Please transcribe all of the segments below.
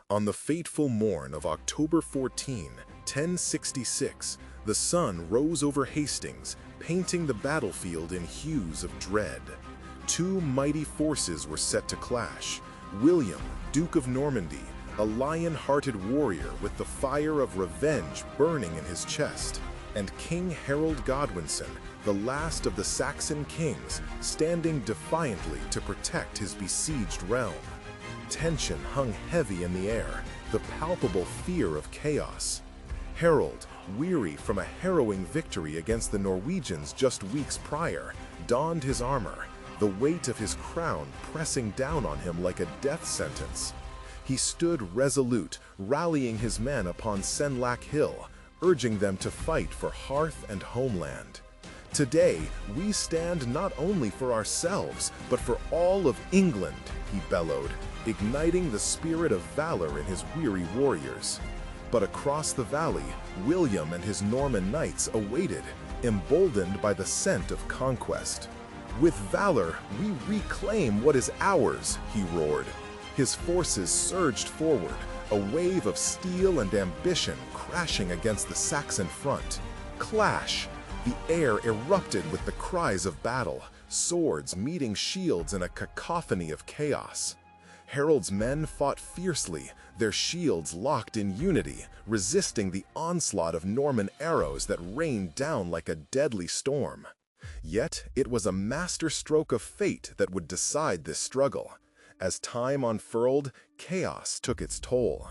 On the fateful morn of October 14, 1066, the sun rose over Hastings, painting the battlefield in hues of dread. Two mighty forces were set to clash. William, Duke of Normandy, a lion-hearted warrior with the fire of revenge burning in his chest, and King Harold Godwinson, the last of the Saxon kings, standing defiantly to protect his besieged realm. Tension hung heavy in the air, the palpable fear of chaos. Harold, weary from a harrowing victory against the Norwegians just weeks prior, donned his armor, the weight of his crown pressing down on him like a death sentence. He stood resolute, rallying his men upon Senlac Hill, urging them to fight for hearth and homeland. "Today, we stand not only for ourselves, but for all of England," he bellowed, igniting the spirit of valor in his weary warriors. But across the valley, William and his Norman knights awaited, emboldened by the scent of conquest. "With valor, we reclaim what is ours," he roared. His forces surged forward, a wave of steel and ambition crashing against the Saxon front. Clash! The air erupted with the cries of battle, swords meeting shields in a cacophony of chaos. Harold's men fought fiercely, their shields locked in unity, resisting the onslaught of Norman arrows that rained down like a deadly storm. Yet it was a masterstroke of fate that would decide this struggle. As time unfurled, chaos took its toll.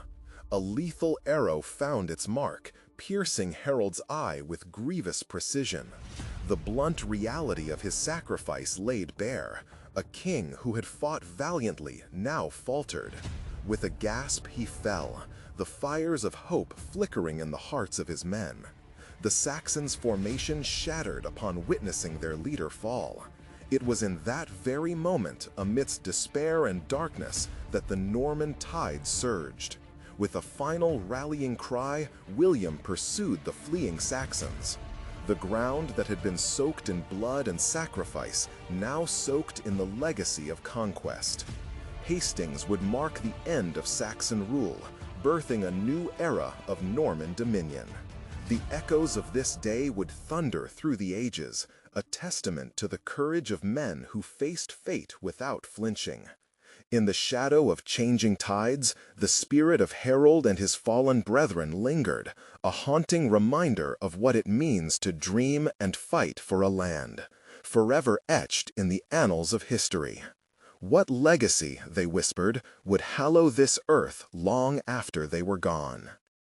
A lethal arrow found its mark, piercing Harold's eye with grievous precision. The blunt reality of his sacrifice laid bare. A king who had fought valiantly now faltered. With a gasp he fell, the fires of hope flickering in the hearts of his men. The Saxons' formation shattered upon witnessing their leader fall. It was in that very moment, amidst despair and darkness, that the Norman tide surged. With a final rallying cry, William pursued the fleeing Saxons. The ground that had been soaked in blood and sacrifice now soaked in the legacy of conquest. Hastings would mark the end of Saxon rule, birthing a new era of Norman dominion. The echoes of this day would thunder through the ages, a testament to the courage of men who faced fate without flinching. In the shadow of changing tides, the spirit of Harold and his fallen brethren lingered, a haunting reminder of what it means to dream and fight for a land, forever etched in the annals of history. What legacy, they whispered, would hallow this earth long after they were gone?